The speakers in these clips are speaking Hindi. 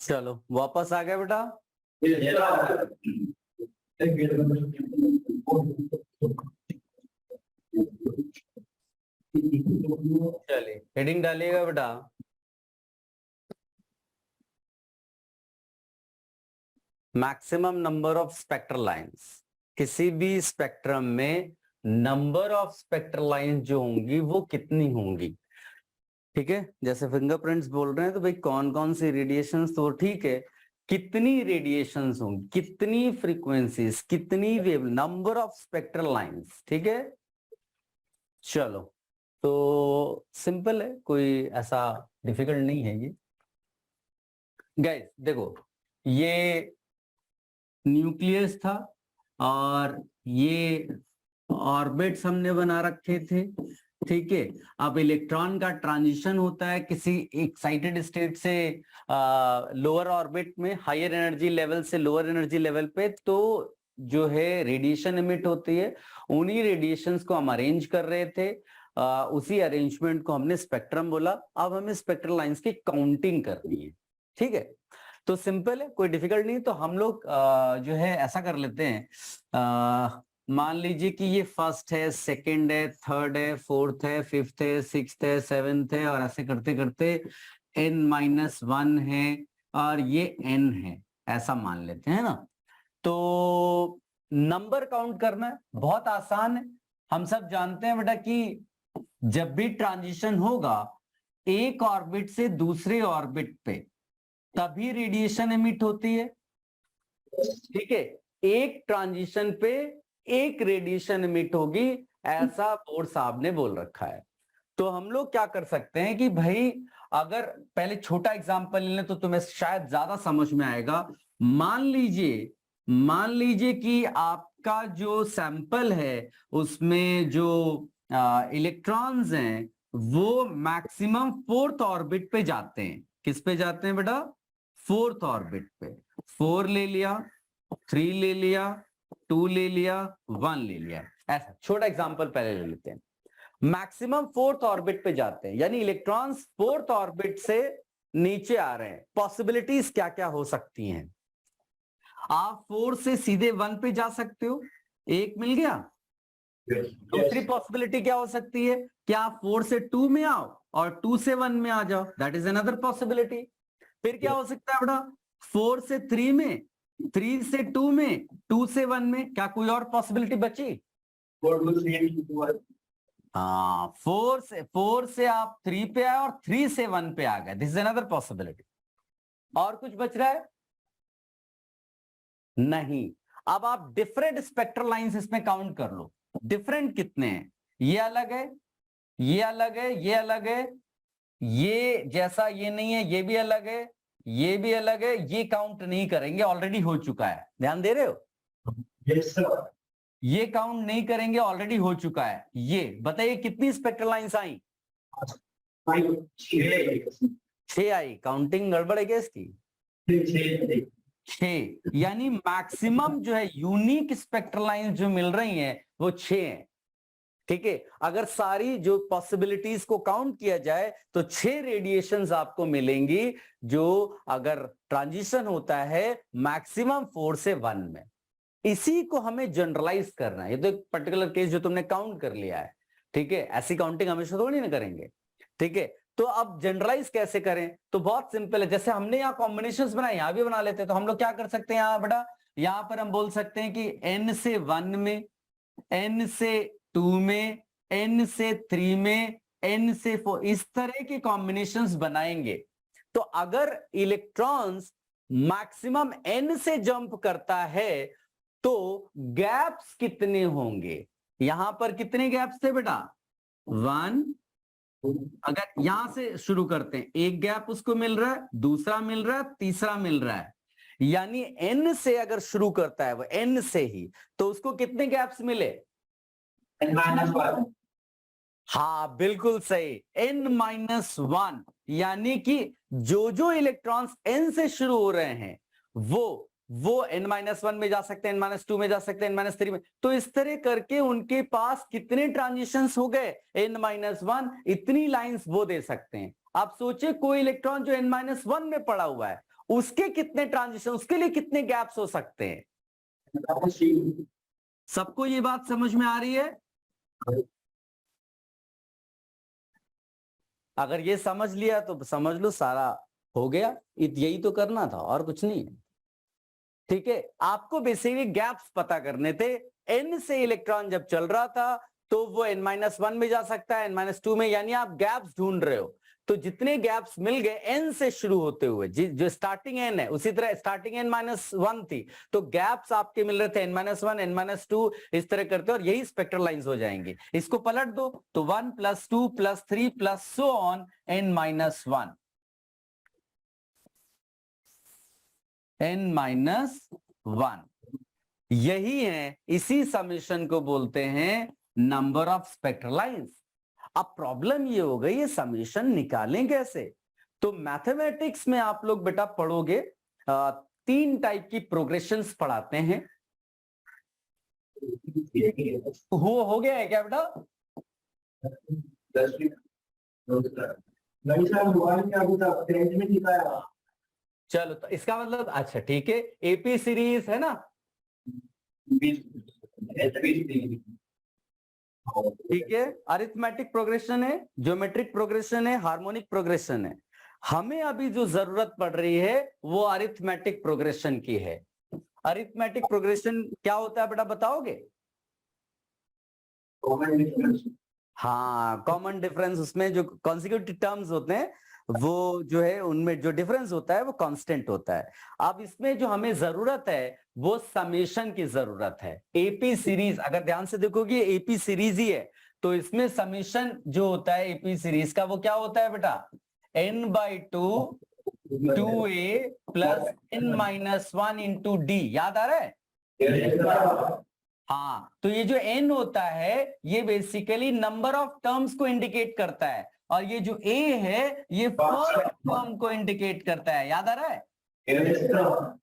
चलो वापस आ गया बेटा। चलिए हेडिंग डालिएगा बेटा। Maximum number of spectral lines. किसी भी स्पेक्ट्रम में नंबर ऑफ स्पेक्ट्रल लाइंस जो होंगी वो कितनी होंगी। ठीक है, जैसे फिंगरप्रिंट्स बोल रहे हैं तो भाई कौन कौन सी रेडिएशंस, तो ठीक है, कितनी रेडिएशंस होंगी, कितनी फ्रीक्वेंसीज, कितनी wave, number of spectral lines. ठीक है, चलो तो सिंपल है, कोई ऐसा डिफिकल्ट नहीं है ये। गाइस देखो, ये न्यूक्लियस था और ये ऑर्बिट्स हमने बना रखे थे। ठीक है, अब इलेक्ट्रॉन का ट्रांजिशन होता है किसी एक्साइटेड स्टेट से लोअर ऑर्बिट में, हायर एनर्जी लेवल से लोअर एनर्जी लेवल पे, तो जो है रेडिएशन इमिट होती है। उन्हीं रेडिएशंस को हम अरेंज कर रहे थे, उसी अरेंजमेंट को हमने स्पेक्ट्रम बोला। अब हमें स्पेक्ट्रल लाइंस की काउंटिंग करनी है। ठीक है, तो सिंपल है, कोई डिफिकल्ट नहीं। तो हम लोग जो है ऐसा कर लेते हैं, मान लीजिए कि ये फर्स्ट है, सेकंड है, थर्ड है, फोर्थ है, फिफ्थ है, सिक्स्थ है, सेवेंथ है, और ऐसे करते करते n-1 है और ये n है, ऐसा मान लेते हैं ना। तो नंबर काउंट करना है, बहुत आसान है। हम सब जानते हैं बेटा कि जब भी ट्रांजिशन होगा एक ऑर्बिट से दूसरे ऑर्बिट पे, तभी रेडिएशन एमिट होती है। ठीक है, एक ट्रांजिशन पे एक रेडिएशन एमिट होगी, ऐसा बोर्ड साहब ने बोल रखा है। तो हम लोग क्या कर सकते हैं कि भाई अगर पहले छोटा एग्जांपल ले लें तो तुम्हें शायद ज्यादा समझ में आएगा। मान लीजिए कि आपका जो सैंपल है उसमें जो इलेक्ट्रॉन्स हैं वो मैक्सिमम फोर्थ ऑर्बिट पे जाते हैं। किस पे जाते हैं बेटा? फोर्थ ऑर्बिट पे। 4 ले लिया, 3 ले लिया, 2 ले लिया, 1 ले लिया। ऐसा छोटा एग्जांपल पहले ले लेते हैं। मैक्सिमम फोर्थ ऑर्बिट पे जाते हैं, यानी इलेक्ट्रॉन्स फोर्थ ऑर्बिट से नीचे आ रहे हैं। पॉसिबिलिटीज क्या क्या हो सकती हैं? आप 4 से सीधे 1 पे जा सकते हो, एक मिल गया। दूसरी पॉसिबिलिटी क्या हो सकती है कि आप 4 से 2 में आओ और 2 से 1 में आ जाओ, दैट इज अनदर पॉसिबिलिटी। फिर क्या हो सकता है बेटा? 4 से 3 में, 3 से 2 में, 2 से 1 में। क्या कोई और पॉसिबिलिटी बची? हाँ, 4 से आप 3 पे आए और 3 से 1 पे आ गए, दिस इज अनदर पॉसिबिलिटी। और कुछ बच रहा है? नहीं। अब आप डिफरेंट स्पेक्ट्रल लाइंस इसमें काउंट कर लो। डिफरेंट कितने हैं? ये अलग है, ये अलग है, ये अलग है, ये जैसा ये नहीं है, ये भी अलग है, ये भी अलग है। ये काउंट नहीं करेंगे, ऑलरेडी हो चुका है। ध्यान दे रहे हो? Yes sir. ये काउंट नहीं करेंगे, ऑलरेडी हो चुका है। ये बताइए कितनी स्पेक्ट्रल लाइंस आई? 6 आई। काउंटिंग गड़बड़ है क्या इसकी? 6, यानी मैक्सिमम जो है यूनिक स्पेक्ट्रल लाइंस जो मिल रही हैं वो 6 हैं। ठीक है, अगर सारी जो पॉसिबिलिटीज को काउंट किया जाए तो 6 रेडिएशंस आपको मिलेंगी, जो अगर ट्रांजिशन होता है मैक्सिमम 4 से 1 में। इसी को हमें जनरलाइज करना है। ये तो एक पर्टिकुलर केस जो तुमने काउंट कर लिया है। ठीक है, ऐसी काउंटिंग हमेशा थोड़ी ना करेंगे। ठीक है, तो अब जनरलाइज कैसे करें? तो बहुत सिंपल है। जैसे हमने यहाँ कॉम्बिनेशंस बनाए, यहां भी बना लेते हैं। तो हम लोग क्या कर सकते हैं यहाँ बेटा? यहां पर हम बोल सकते हैं कि n से 1 में, n से 2 में, n से 3 में, n से 4, इस तरह के कॉम्बिनेशंस बनाएंगे। तो अगर इलेक्ट्रॉन्स मैक्सिमम n से जंप करता है तो गैप्स कितने होंगे? यहां पर कितने गैप्स थे बेटा? 1। अगर यहां से शुरू करते हैं, एक गैप उसको मिल रहा है, दूसरा मिल रहा है, तीसरा मिल रहा है, यानी n से अगर शुरू करता है वो n से ही, तो उसको कितने गैप्स मिले? n-1। हाँ बिल्कुल सही, n-1, यानी कि जो जो इलेक्ट्रॉन्स n से शुरू हो रहे हैं वो वो n-1 में जा सकते हैं, n-2 में जा सकते हैं, n-3 में। तो इस तरह करके उनके पास कितने ट्रांजिशंस हो गए, n-1, इतनी लाइंस वो दे सकते हैं। आप सोचिए कोई इलेक्ट्रॉन जो n-1 में पड़ा हुआ है, उसके कितने ट्रांजिशन, उसके लिए कितने गैप्स हो सकते हैं। सबको ये बात समझ में आ रही है? अगर ये समझ लिया तो समझ लो सारा हो गया। यही तो करना था और कुछ नहीं है। ठीक है, आपको बेसिकली गैप्स पता करने थे। n से इलेक्ट्रॉन जब चल रहा था तो वो n-1 में जा सकता है, n-2 में, यानी आप गैप्स ढूंढ रहे हो। तो जितने गैप्स मिल गए n से शुरू होते हुए, जो स्टार्टिंग n है, उसी तरह स्टार्टिंग n-1 थी, तो गैप्स आपके मिल रहे थे n-1, n-2, इस तरह करते, और यही स्पेक्ट्रल लाइंस हो जाएंगी। इसको पलट दो तो 1 + 2 + 3 + so on n-1, n-1, यही है, इसी समेशन को बोलते हैं नंबर ऑफ स्पेक्ट्रल लाइंस। अब प्रॉब्लम ये हो गई, ये समेशन निकालें कैसे? तो मैथमेटिक्स में आप लोग बेटा पढ़ोगे, 3 टाइप की प्रोग्रेशंस पढ़ाते हैं। वो हो गया है क्या बेटा? चलो, तो इसका मतलब, अच्छा ठीक है, एपी सीरीज है ना, ठीक है, अरिथमेटिक प्रोग्रेशन है, ज्योमेट्रिक प्रोग्रेशन है, हार्मोनिक प्रोग्रेशन है। हमें अभी जो जरूरत पड़ रही है वो अरिथमेटिक प्रोग्रेशन की है। अरिथमेटिक प्रोग्रेशन क्या होता है बेटा, बताओगे? हाँ, कॉमन डिफरेंस, उसमें जो कॉन्सिक्यूटिव टर्म्स होते हैं वो जो है उनमें जो डिफरेंस होता है वो कांस्टेंट होता है। अब इसमें जो हमें जरूरत है वो समेशन की जरूरत है। एपी सीरीज, अगर ध्यान से देखोगे एपी सीरीज ही है, तो इसमें समेशन जो होता है एपी सीरीज का, वो क्या होता है बेटा, n/2 2a + n-1 × d। याद आ रहा है? हाँ, तो ये जो n होता है ये बेसिकली नंबर ऑफ टर्म्स को इंडिकेट करता है, और ये जो a है ये फर्स्ट टर्म को इंडिकेट करता है। याद आ रहा है?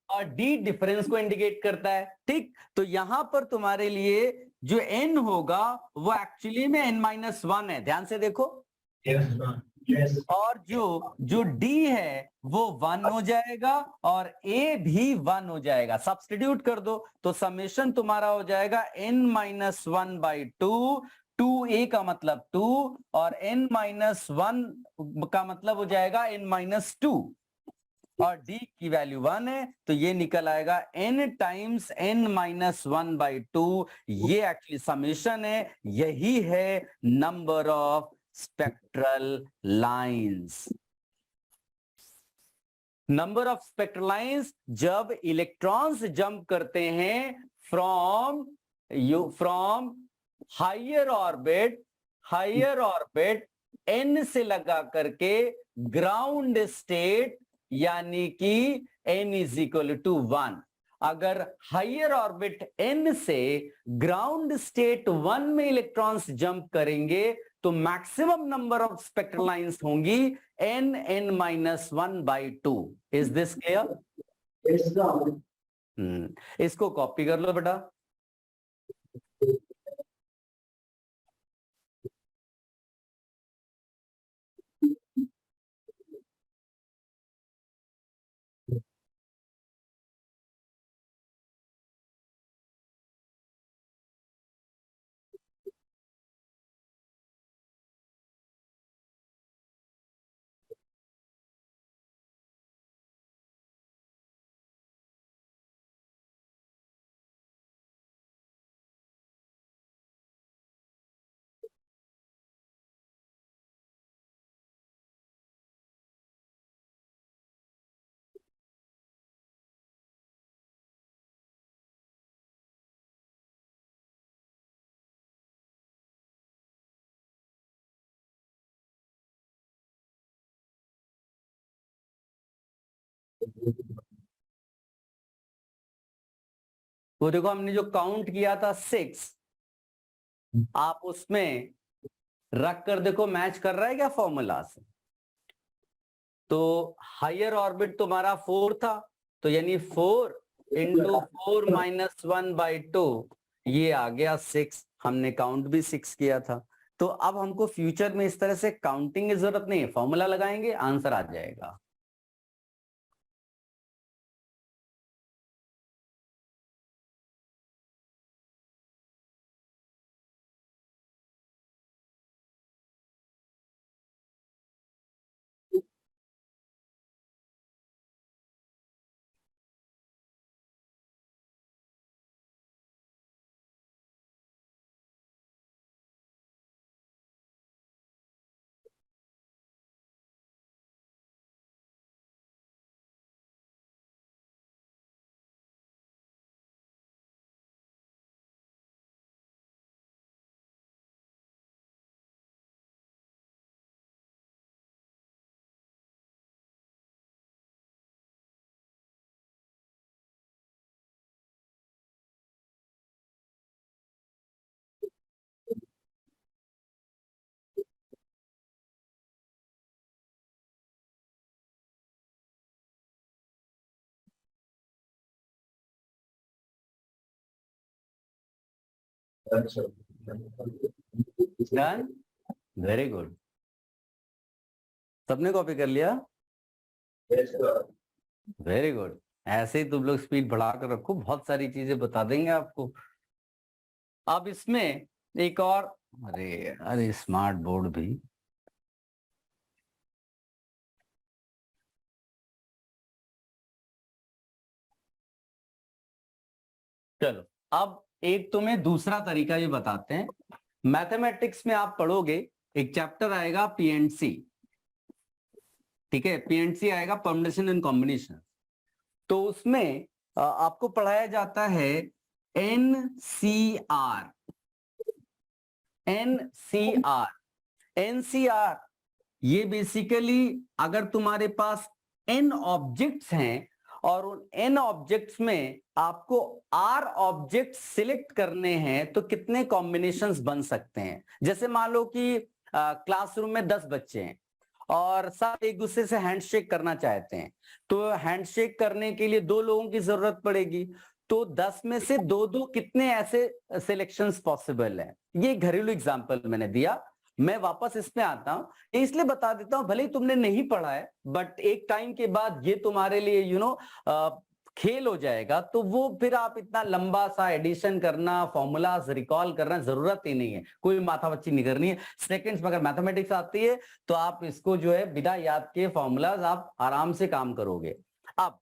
और d डिफरेंस को इंडिकेट करता है। ठीक, तो यहां पर तुम्हारे लिए जो n होगा वो एक्चुअली में n-1 है, ध्यान से देखो। और जो d है वो 1 हो जाएगा और a भी 1 हो जाएगा। सब्स्टिट्यूट कर दो तो समेशन तुम्हारा हो जाएगा n-1/2, 2a का मतलब 2 और n-1 का मतलब हो जाएगा n-2, और d की वैल्यू 1 है, तो ये निकल आएगा n × n-1/2। ये एक्चुअली समेशन है, यही है number of spectral lines. Number of spectral lines जब इलेक्ट्रॉन्स जंप करते हैं फ्रॉम हायर ऑर्बिट n से लगा करके ग्राउंड स्टेट, यानी कि n = 1। अगर हायर ऑर्बिट n से ग्राउंड स्टेट 1 में इलेक्ट्रॉन्स जंप करेंगे तो maximum number of spectral lines होंगी n-1/2। Is this clear? इसको कॉपी कर लो बेटा। वो देखो हमने जो काउंट किया था 6, आप उसमें रख कर देखो मैच कर रहा है क्या फॉर्मूला से? तो हायर ऑर्बिट तुम्हारा 4 था, तो यानी 4 इंटू 4-1/2, ये आ गया 6। हमने काउंट भी 6 किया था। तो अब हमको फ्यूचर में इस तरह से काउंटिंग की जरूरत नहीं है, फॉर्मूला लगाएंगे आंसर आ जाएगा। Done, very good. सबने कॉपी कर लिया? Very good. ऐसे ही तुम लोग स्पीड बढ़ा कर रखो, बहुत सारी चीजें बता देंगे आपको। अब इसमें एक और, अरे अरे स्मार्ट बोर्ड भी, चलो अब एक तुम्हें दूसरा तरीका भी बताते हैं। मैथमेटिक्स में आप पढ़ोगे, एक चैप्टर आएगा पीएनसी, ठीक है, पीएनसी आएगा, परम्यूटेशन एंड कॉम्बिनेशन। तो उसमें आपको पढ़ाया जाता है एनसीआर। एनसीआर ये बेसिकली, अगर तुम्हारे पास n ऑब्जेक्ट्स हैं और उन n ऑब्जेक्ट्स में आपको r ऑब्जेक्ट सिलेक्ट करने हैं तो कितने कॉम्बिनेशंस बन सकते हैं। जैसे मान लो कि क्लासरूम में 10 बच्चे हैं और सब एक दूसरे से हैंडशेक करना चाहते हैं, तो हैंडशेक करने के लिए 2 लोगों की जरूरत पड़ेगी। तो 10 में से 2-2 कितने ऐसे सिलेक्शंस पॉसिबल हैं। ये घरेलू एग्जांपल मैंने दिया। मैं वापस इसमें आता हूं, इसलिए बता देता हूं, भले ही तुमने नहीं पढ़ा है बट एक टाइम के बाद ये तुम्हारे लिए खेल हो जाएगा। तो वो फिर आप इतना लंबा सा एडिशन करना, फॉर्मूलाज रिकॉल करना जरूरत ही नहीं है, कोई माथा बच्ची नहीं करनी है। सेकंड्स में अगर मैथमेटिक्स आती है तो आप इसको जो है बिना याद के फॉर्मूलाज आप आराम से काम करोगे। अब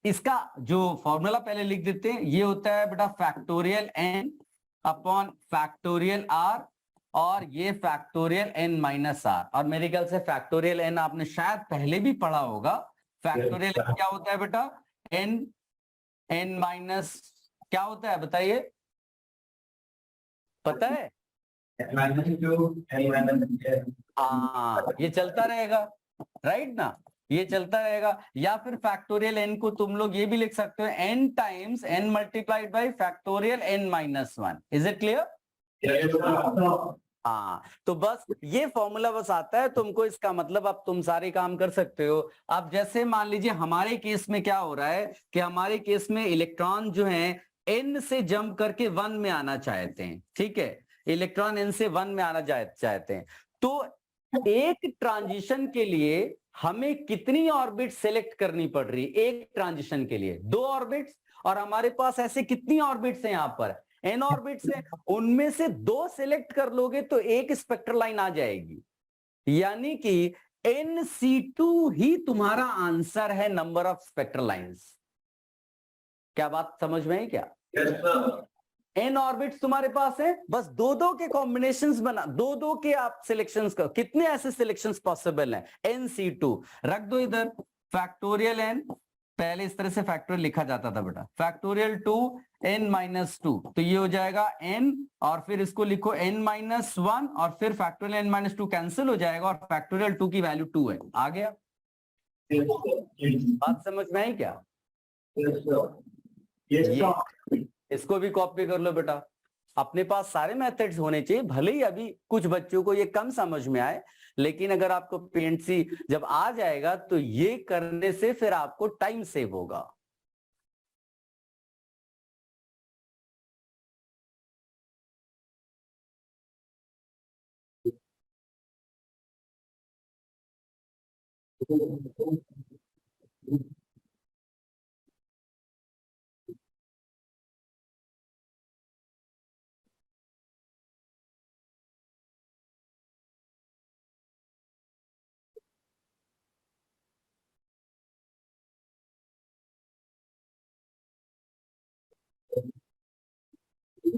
इसका जो फॉर्मूला पहले लिख देते हैं, ये होता है बेटा factorial n upon factorial r, और ये फैक्टोरियल n माइनस आर। और मेरे ख्याल से फैक्टोरियल n आपने शायद पहले भी पढ़ा होगा। फैक्टोरियल n क्या होता है बेटा? n माइनस क्या होता है बताइए, पता है? हाँ, ये चलता रहेगा, राइट ना, ये चलता रहेगा। या फिर फैक्टोरियल n को तुम लोग ये भी लिख सकते हो n times n multiplied by factorial n minus 1। Is it clear? हाँ, तो बस ये फॉर्मूला बस आता है तुमको, इसका मतलब अब तुम सारे काम कर सकते हो। अब जैसे मान लीजिए हमारे केस में क्या हो रहा है कि हमारे केस में इलेक्ट्रॉन जो है n से जंप करके 1 में आना चाहते हैं, ठीक है, इलेक्ट्रॉन n से 1 में आना चाहते हैं। तो एक ट्रांजिशन के लिए हमें कितनी ऑर्बिट सेलेक्ट करनी पड़ रही है? एक ट्रांजिशन के लिए 2 ऑर्बिट्स, और हमारे पास ऐसे कितनी ऑर्बिट्स हैं यहाँ पर? n ऑर्बिट्स हैं, उनमें से 2 सिलेक्ट कर लोगे तो एक स्पेक्ट्रल लाइन आ जाएगी, यानी कि NC2 ही तुम्हारा आंसर है नंबर ऑफ स्पेक्ट्रल लाइंस। क्या बात समझ में है क्या? n ऑर्बिट्स तुम्हारे पास है, बस 2-2 के कॉम्बिनेशंस बना, 2-2 के आप सिलेक्शंस करो। कितने ऐसे सिलेक्शंस पॉसिबल हैं? NC2 रख दो इधर, फैक्टोरियल n, पहले इस तरह से फैक्टोरियल लिखा जाता था बेटा, फैक्टोरियल 2 n माइनस 2, तो ये हो जाएगा n, और फिर इसको लिखो n माइनस 1, और फिर फैक्टोरियल n माइनस 2 कैंसिल हो जाएगा, और फैक्टोरियल 2 की वैल्यू 2 है। आ गया? बात समझ में आई क्या? इसको भी कॉपी कर लो बेटा। अपने पास सारे मेथड्स होने चाहिए, भले ही अभी कुछ बच्चों को ये कम समझ में आए, लेकिन अगर आपको पीएनसी जब आ जाएगा तो ये करने से फिर आपको टाइम सेव होगा।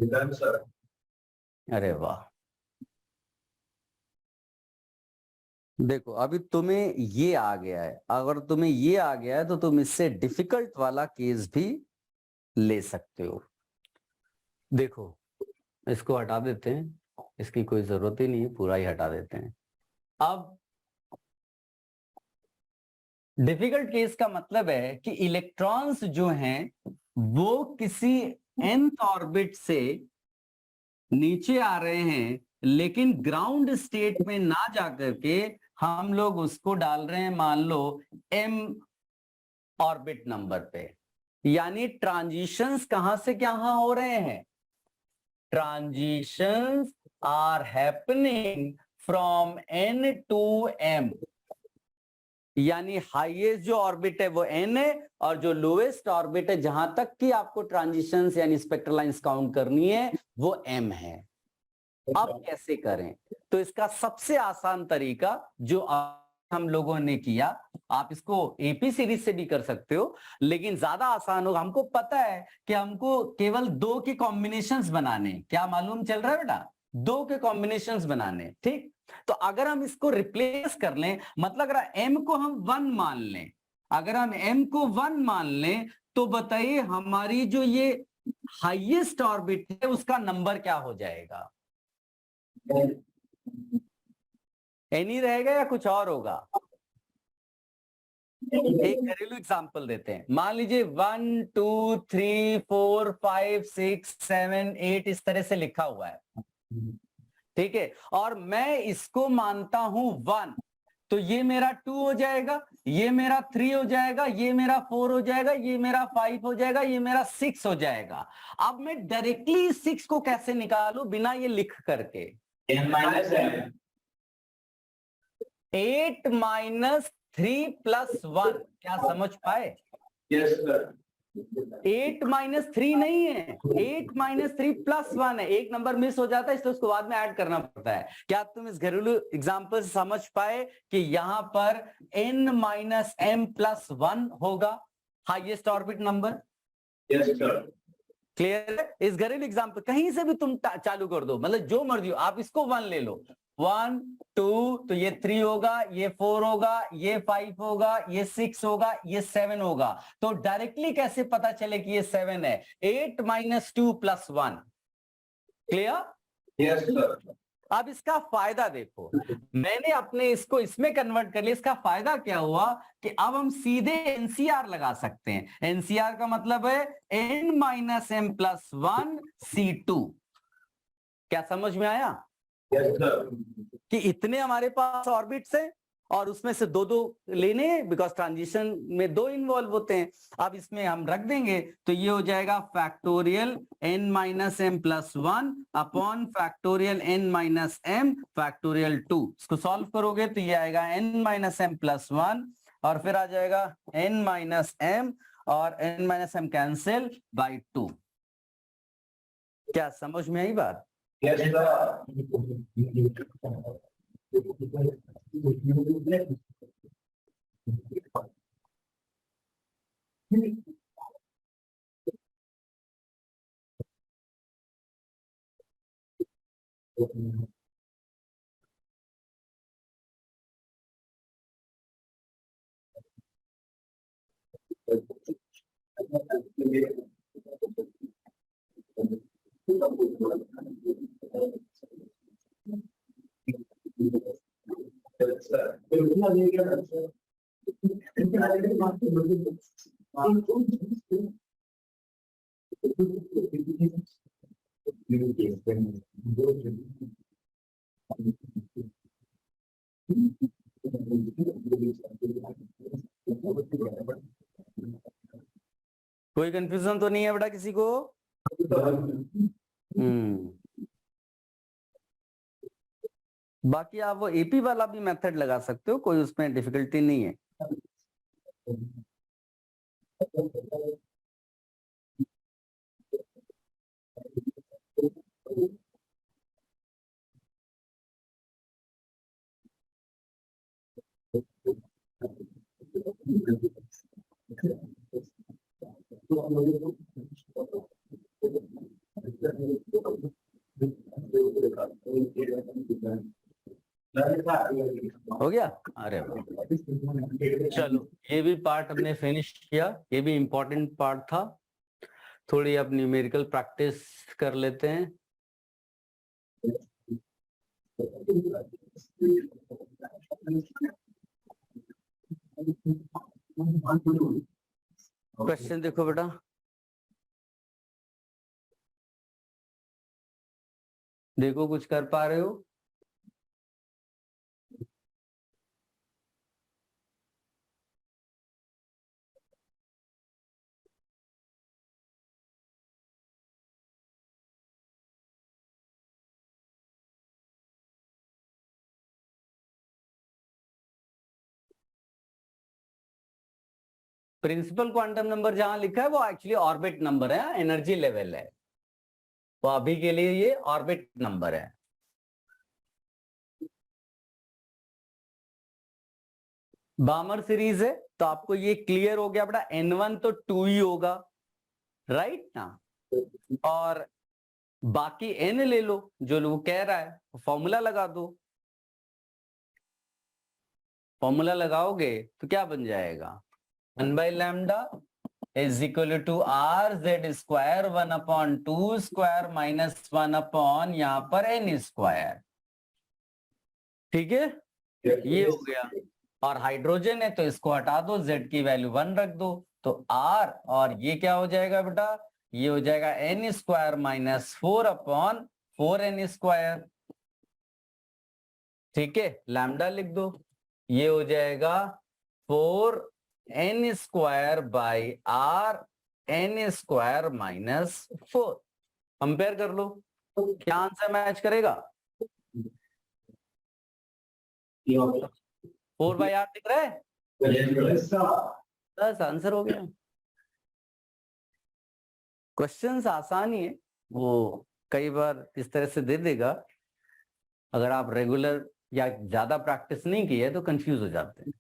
Done, sir. अरे वाह, देखो अभी तुम्हें ये आ गया है, अगर तुम्हें ये आ गया है तो तुम इससे डिफिकल्ट वाला केस भी ले सकते हो। देखो इसको हटा देते हैं, इसकी कोई जरूरत ही नहीं है, पूरा ही हटा देते हैं। अब डिफिकल्ट केस का मतलब है कि इलेक्ट्रॉन्स जो हैं वो किसी nth ऑर्बिट से नीचे आ रहे हैं, लेकिन ग्राउंड स्टेट में ना जाकर के हम लोग उसको डाल रहे हैं मान लो m ऑर्बिट नंबर पे। यानी ट्रांजिशंस कहां से कहां हो रहे हैं? Transitions are happening from n to m। यानी हाईएस्ट जो ऑर्बिट है वो n है, और जो लोएस्ट ऑर्बिट है जहां तक कि आपको ट्रांजिशंस यानी स्पेक्ट्रल लाइंस काउंट करनी है वो m है। अब कैसे करें? तो इसका सबसे आसान तरीका जो हम लोगों ने किया, आप इसको एपी सीरीज से भी कर सकते हो, लेकिन ज्यादा आसान होगा। हमको पता है कि हमको केवल दो के कॉम्बिनेशंस बनाने, क्या मालूम चल रहा है बेटा? दो के कॉम्बिनेशंस बनाने, ठीक। तो अगर हम इसको रिप्लेस कर लें, मतलब अगर m को हम 1 मान लें, अगर हम m को 1 मान लें तो बताइए हमारी जो ये हाईएस्ट ऑर्बिट है उसका नंबर क्या हो जाएगा? एनी रहेगा या कुछ और होगा? एक घरेलू एग्जांपल देते हैं, मान लीजिए 1 2 3 4 5 6 7 8 इस तरह से लिखा हुआ है, ठीक है, और मैं इसको मानता हूं 1, तो ये मेरा 2 हो जाएगा, ये मेरा 3 हो जाएगा, ये मेरा 4 हो जाएगा, ये मेरा 5 हो जाएगा, ये मेरा 6 हो जाएगा। अब मैं डायरेक्टली 6 को कैसे निकालूं बिना ये लिख करके? n minus m. 8 minus 3 plus 1, क्या समझ पाए? Yes, sir. 8 माइनस 3 नहीं है, 8 माइनस 3 प्लस 1 है, एक नंबर मिस हो जाता है इसलिए उसको बाद में ऐड करना पड़ता है। क्या तुम इस घरेलू एग्जांपल से समझ पाए कि यहां पर n माइनस m प्लस 1 होगा highest orbit number? Yes, sir. Clear है? इस घरेलू एग्जांपल कहीं से भी तुम चालू कर दो, मतलब जो मर्जी हो, आप इसको 1 ले लो, 1 2 तो ये 3 होगा, ये 4 होगा, ये 5 होगा, ये 6 होगा, ये 7 होगा। तो डायरेक्टली कैसे पता चले कि ये 7 है? 8 minus 2 plus 1। Clear? Yes, sir. अब इसका फायदा देखो, मैंने अपने इसको इसमें कन्वर्ट कर लिया, इसका फायदा क्या हुआ कि अब हम सीधे एनसीआर लगा सकते हैं। एनसीआर का मतलब है n minus M plus 1 C2। क्या समझ में आया? Yes, sir. कि इतने हमारे पास ऑर्बिट्स हैं और उसमें से दो दो लेने हैं, बिकॉज ट्रांजिशन में दो इन्वॉल्व होते हैं। अब इसमें हम रख देंगे तो ये हो जाएगा factorial n minus M plus 1 upon factorial n minus m factorial 2। इसको सॉल्व करोगे तो ये आएगा n माइनस एम प्लस 1 और फिर आ जाएगा n माइनस m और n minus m cancel by 2। क्या समझ में आई बात? Yes, sir. Yes, sir. कोई कंफ्यूजन तो नहीं है बेटा किसी को? हम्म बाकी आप वो एपी वाला भी मेथड लगा सकते हो, कोई उसमें डिफिकल्टी नहीं है। हो गया? अरे वाह, चलो ये भी पार्ट हमने फिनिश किया, ये भी इम्पोर्टेंट पार्ट था। थोड़ी अब न्यूमेरिकल प्रैक्टिस कर लेते हैं। क्वेश्चन देखो बेटा, देखो कुछ कर पा रहे हो? प्रिंसिपल क्वांटम नंबर जहां लिखा है वो एक्चुअली ऑर्बिट नंबर है, एनर्जी लेवल है, तो अभी के लिए ये ऑर्बिट नंबर है। बामर सीरीज है तो आपको ये क्लियर हो गया बेटा, N1 तो 2 ही होगा, राइट ना? और बाकी N ले लो जो वो कह रहा है, फॉर्मूला लगा दो। फॉर्मूला लगाओगे तो क्या बन जाएगा? 1/λ is equal to RZ square 1/2 square minus 1/ यहां पर N स्क्वायर। ठीक है, ये हो गया। और हाइड्रोजन है तो इसको हटा दो, Z की वैल्यू 1 रख दो, तो R, और ये क्या हो जाएगा बेटा? ये हो जाएगा N square minus 4/4N square. ठीक है, लैम्डा लिख दो, ये हो जाएगा 4N square by RN square minus 4। Compare कर लो, क्या आंसर मैच करेगा? 4/R दिख रहा है, बस आंसर हो गया। क्वेश्चंस आसान ही है, वो कई बार इस तरह से दे देगा, अगर आप रेगुलर या ज्यादा प्रैक्टिस नहीं की है तो कंफ्यूज हो जाते हैं।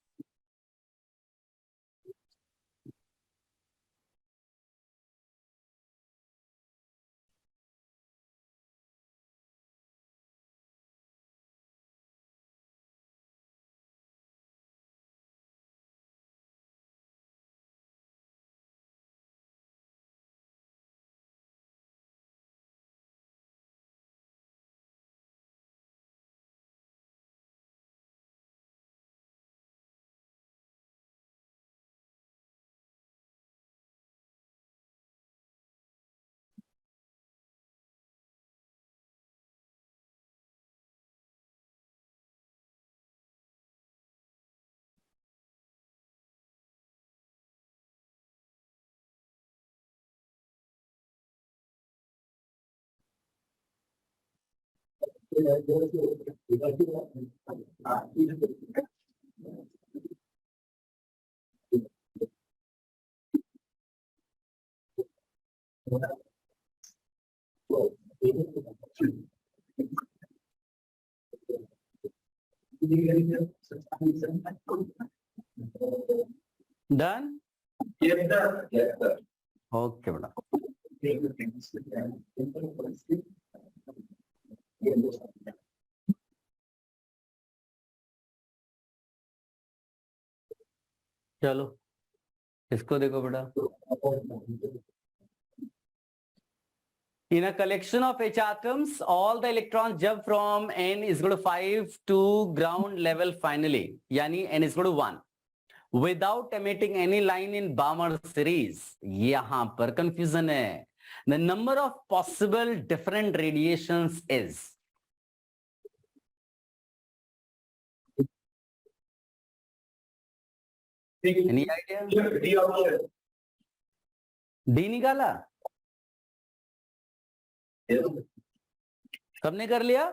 डन? ओके बेटा, चलो इसको देखो बेटा। In a collection of H atoms, all the electrons jump from n is equal to 5 to ground level finally, यानी n is equal to 1 without emitting any line in Balmer series. यहां पर confusion है. The number of possible different radiations is, any idea? D निकाला? सबने कर लिया?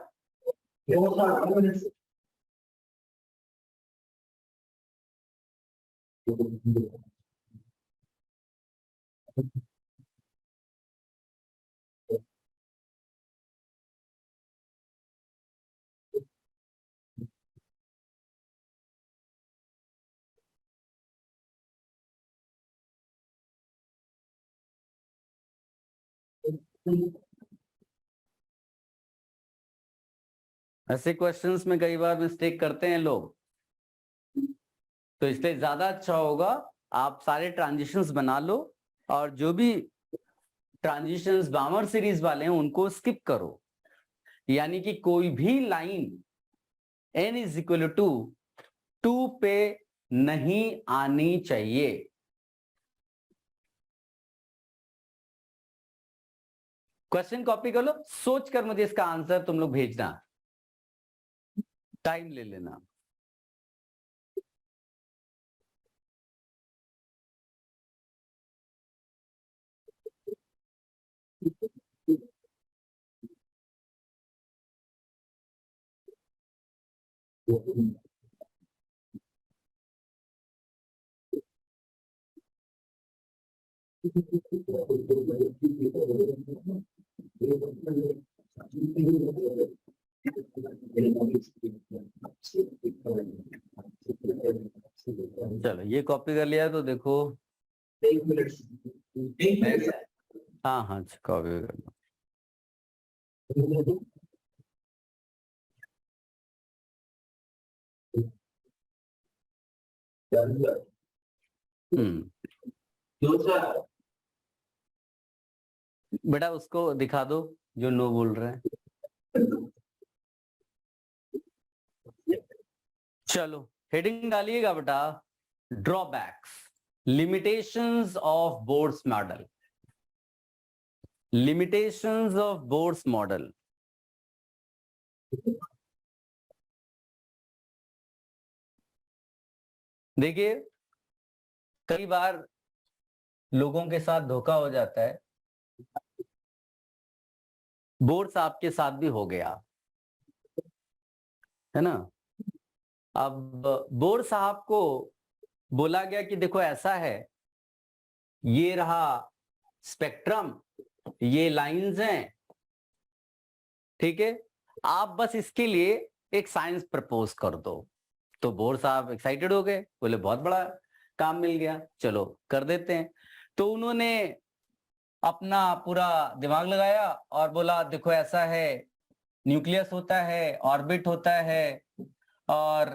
Yes, sir. 2 minutes. ऐसे क्वेश्चंस में कई बार मिस्टेक करते हैं लोग, तो इसलिए ज्यादा अच्छा होगा आप सारे ट्रांजिशंस बना लो और जो भी ट्रांजिशंस बामर सीरीज वाले हैं उनको स्किप करो, यानी कि कोई भी line n is equal to 2 पे नहीं आनी चाहिए। क्वेश्चन कॉपी कर लो, सोच कर मुझे इसका आंसर तुम लोग भेजना, टाइम ले लेना। चलो ये कॉपी कर लिया तो देखो। 1 minute. 1 minute. हाँ हाँ कॉपी कर लो। Yes, sir. No, sir. बेटा उसको दिखा दो जो नो बोल रहे हैं। चलो हेडिंग डालिएगा बेटा, drawbacks, limitations of boards model, limitations of boards model. देखिए कई बार लोगों के साथ धोखा हो जाता है, बोर्ड्स आपके साथ भी हो गया है ना। अब बोर साहब को बोला गया कि देखो ऐसा है, ये रहा स्पेक्ट्रम, ये लाइंस हैं, ठीक है, आप बस इसके लिए एक साइंस प्रपोज कर दो। तो बोर साहब एक्साइटेड हो गए, बोले बहुत बड़ा काम मिल गया, चलो कर देते हैं। तो उन्होंने अपना पूरा दिमाग लगाया और बोला देखो ऐसा है, न्यूक्लियस होता है, ऑर्बिट होता है, और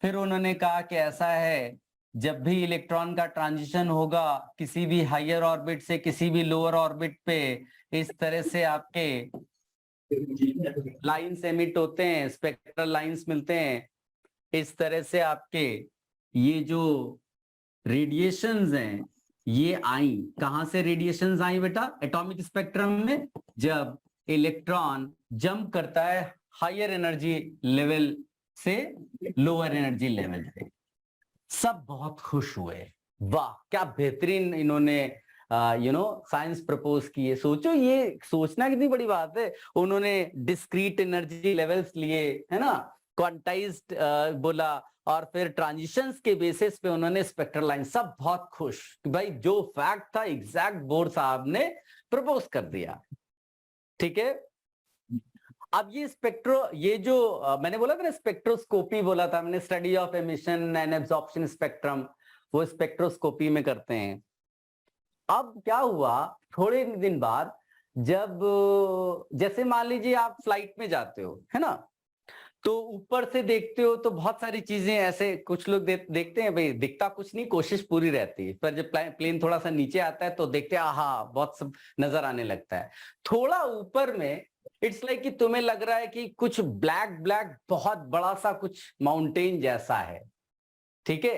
फिर उन्होंने कहा कि ऐसा है जब भी इलेक्ट्रॉन का ट्रांजिशन होगा किसी भी हायर ऑर्बिट से किसी भी लोअर ऑर्बिट पे, इस तरह से आपके लाइंस एमिट होते हैं, स्पेक्ट्रल लाइंस मिलते हैं। इस तरह से आपके ये जो रेडिएशंस हैं ये आई, कहां से रेडिएशंस आई बेटा? एटॉमिक स्पेक्ट्रम में, जब इलेक्ट्रॉन जंप करता है हायर एनर्जी लेवल से लोअर एनर्जी लेवल पे। सब बहुत खुश हुए, वाह क्या बेहतरीन इन्होंने साइंस प्रपोज किए। सोचो ये सोचना कितनी बड़ी बात है। उन्होंने डिस्क्रीट एनर्जी लेवल्स लिए, है ना, क्वांटाइज्ड बोला, और फिर ट्रांजिशंस के बेसिस पे उन्होंने स्पेक्ट्रल लाइन। सब बहुत खुश कि भाई जो फैक्ट था एग्जैक्ट बोर साहब ने प्रपोज कर दिया, ठीक है। अब ये जो मैंने बोला था ना स्पेक्ट्रोस्कोपी बोला था मैंने, study of emission and absorption spectrum, वो स्पेक्ट्रोस्कोपी में करते हैं। अब क्या हुआ थोड़े दिन बाद, जब जैसे मान लीजिए आप फ्लाइट में जाते हो, है ना, तो ऊपर से देखते हो तो बहुत सारी चीजें ऐसे कुछ लोग देखते हैं, भाई दिखता कुछ नहीं, कोशिश पूरी रहती है, पर जब प्लेन थोड़ा सा नीचे आता है तो देखते हैं आहा बहुत सब नजर आने लगता है। थोड़ा ऊपर में इट्स लाइक कि तुम्हें लग रहा है कि कुछ ब्लैक ब्लैक बहुत बड़ा सा कुछ माउंटेन जैसा है, ठीक है।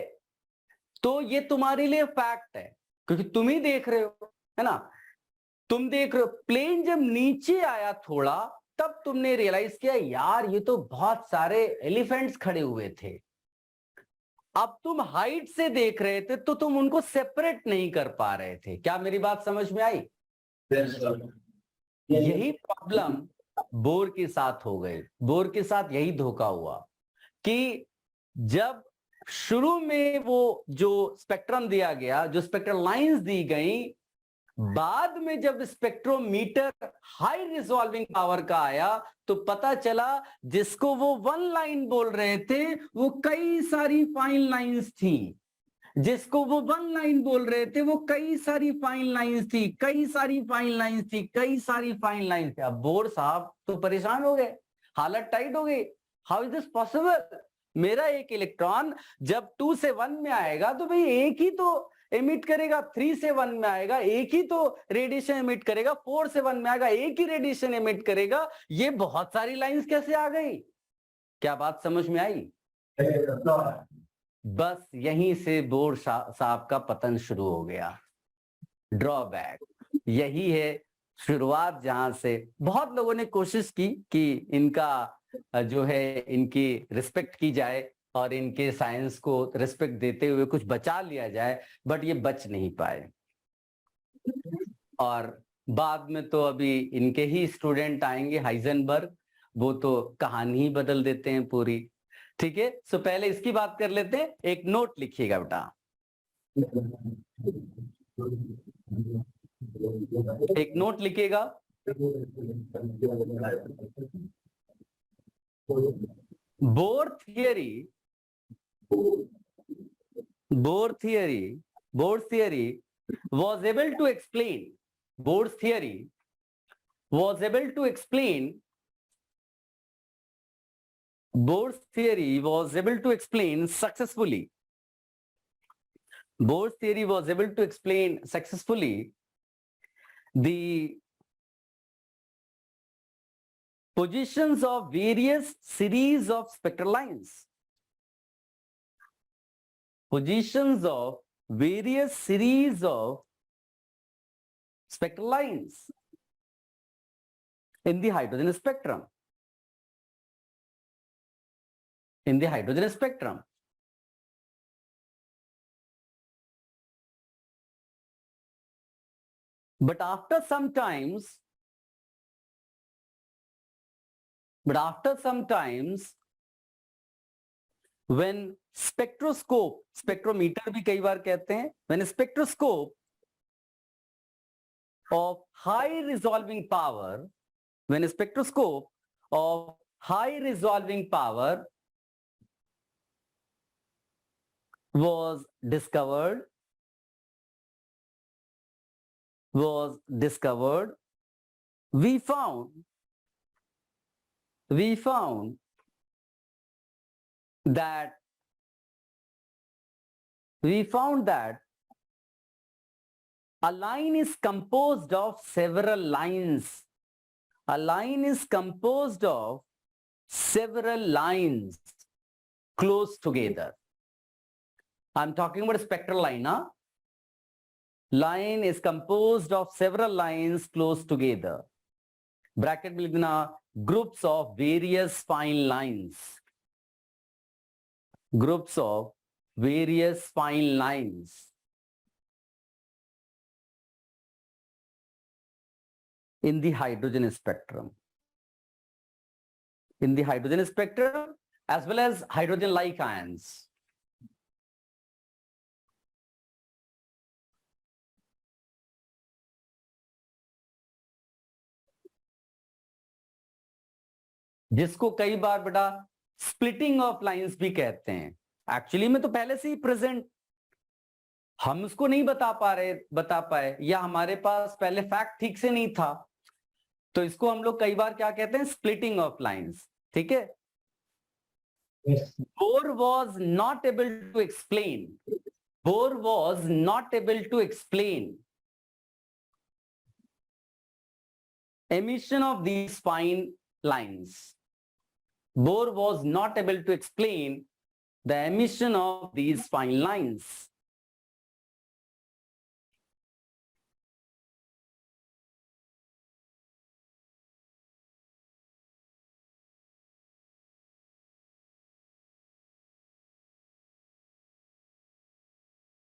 तो ये तुम्हारे लिए फैक्ट है क्योंकि तुम ही देख रहे हो, है ना, तुम देख रहे हो। प्लेन जब नीचे आया थोड़ा, तब तुमने रियलाइज किया यार ये तो बहुत सारे एलिफेंट्स खड़े हुए थे। अब तुम हाइट से देख रहे थे तो तुम उनको सेपरेट नहीं कर पा रहे थे। क्या मेरी बात समझ में आई? Yes, sir. यही प्रॉब्लम बोर के साथ हो गए। बोर के साथ यही धोखा हुआ कि जब शुरू में वो जो स्पेक्ट्रम दिया गया, जो स्पेक्ट्रल लाइंस दी गई, बाद में जब स्पेक्ट्रोमीटर हाई रिजॉल्विंग पावर का आया तो पता चला जिसको वो वन लाइन बोल रहे थे वो कई सारी फाइन लाइंस थी। जिसको वो वन लाइन बोल रहे थे वो कई सारी फाइन लाइंस थी, कई सारी फाइन लाइंस थी, कई सारी फाइन लाइंस थी। अब बोर साहब तो परेशान हो गए, हालत टाइट हो गई। How is this possible? मेरा एक इलेक्ट्रॉन जब 2 से 1 में आएगा तो भाई एक ही तो एमिट करेगा, 3 से 1 में आएगा एक ही तो रेडिएशन एमिट करेगा, 4 से 1 में आएगा एक ही रेडिएशन एमिट करेगा। ये बहुत सारी लाइंस कैसे आ गई? क्या बात समझ में आई? बस यहीं से बोर साहब का पतन शुरू हो गया। ड्रॉबैक यही है, शुरुआत जहां से बहुत लोगों ने कोशिश की कि इनका जो है इनकी रिस्पेक्ट की जाए और इनके साइंस को रिस्पेक्ट देते हुए कुछ बचा लिया जाए, बट ये बच नहीं पाए। और बाद में तो अभी इनके ही स्टूडेंट आएंगे हाइजेनबर्ग, वो तो कहानी ही बदल देते हैं पूरी। ठीक है, सो पहले इसकी बात कर लेते हैं। एक नोट लिखिएगा बेटा, एक नोट लिखिएगा। Bore theory was able to explain Bohr's theory was able to explain Bohr's theory was able to explain successfully Bohr's theory was able to explain successfully the positions of various series of spectral lines. Positions of various series of spectral lines in the hydrogen spectrum. In the hydrogen spectrum. But after some times, when spectroscope, spectrometer भी कई बार कहते हैं, when a spectroscope of high resolving power, when a spectroscope of high resolving power was discovered, we found that a line is composed of several lines. A line is composed of several lines close together. I'm talking about a spectral line, huh? Line is composed of several lines close together. Bracket में लिखना groups of various fine lines. Groups of various fine lines in the hydrogen spectrum. In the hydrogen spectrum as well as hydrogen-like ions. जिसको कई बार बेटा स्प्लिटिंग ऑफ लाइंस भी कहते हैं। एक्चुअली में तो पहले से ही प्रेजेंट, हम उसको नहीं बता पाए या हमारे पास पहले फैक्ट ठीक से नहीं था, तो इसको हम लोग कई बार क्या कहते हैं, स्प्लिटिंग ऑफ लाइंस। ठीक है, Bohr was not able to explain emission of these fine lines. Bohr was not able to explain the emission of these fine lines.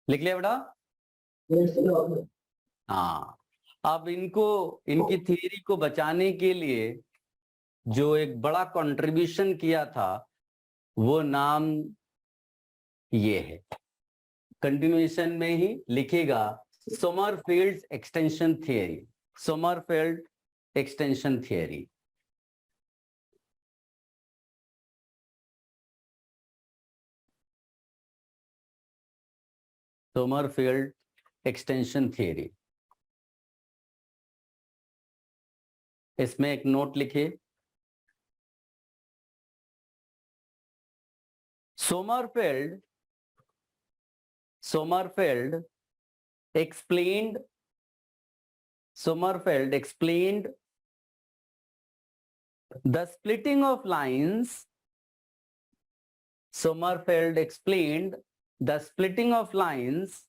लिख लिया बेटा? हाँ, अब इनकी थियरी को बचाने के लिए जो एक बड़ा कंट्रीब्यूशन किया था वो नाम ये है, कंटिन्यूएशन में ही लिखेगा Sommerfeld extension theory, Sommerfeld extension theory. Sommerfeld extension theory, इसमें एक नोट लिखिए, Sommerfeld explained the splitting of lines. Sommerfeld explained the splitting of lines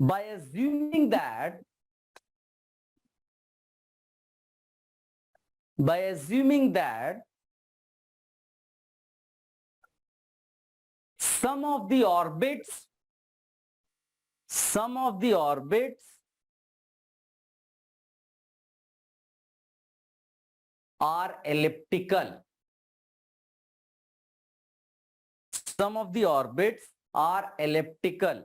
by assuming that some of the orbits are elliptical. Some of the orbits are elliptical.